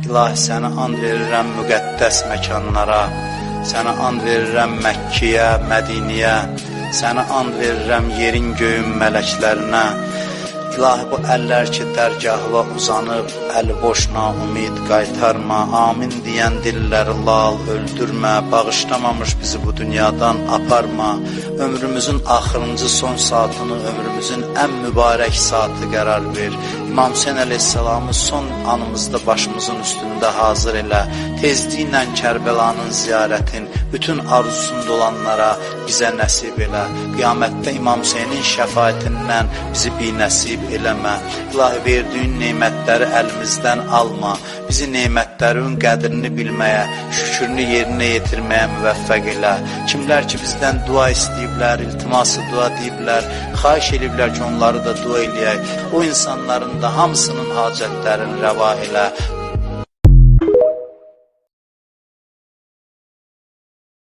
İlahi, sənə and verirəm müqəddəs məkanlara, sənə and verirəm Məkkiyə, Mədiniyə, sənə and verirəm yerin göyün mələklərinə. İlahi, bu əllər ki dərgahla uzanıb, əli boş naumid qaytarma, amin deyən dilləri lal öldürmə, bağışlamamış bizi bu dünyadan aparma, ömrümüzün axırıncı son saatını ömrümüzün ən mübarək saatı qərar ver. İmam Hüseyin əleyhissalamı son anımızda başımızın üstündə hazır elə, tezliklə Kərbəlanın ziyarətin bütün arzusunda olanlara bizə nəsib elə, qiyamətdə İmam Hüseynin şəfaətindən bizi binəsib eləmə. İlahi, verdiyin neymətləri əlimizdən alma, bizi neymətlərin qədrini bilməyə, şükrünü yerinə yetirməyə müvəffəq elə. Kimlər ki bizdən dua istəyiblər, iltiması dua deyiblər, xahiş ediblər ki onları da dua eləyək, o insanların da hamısının hacətlərini rəva elə.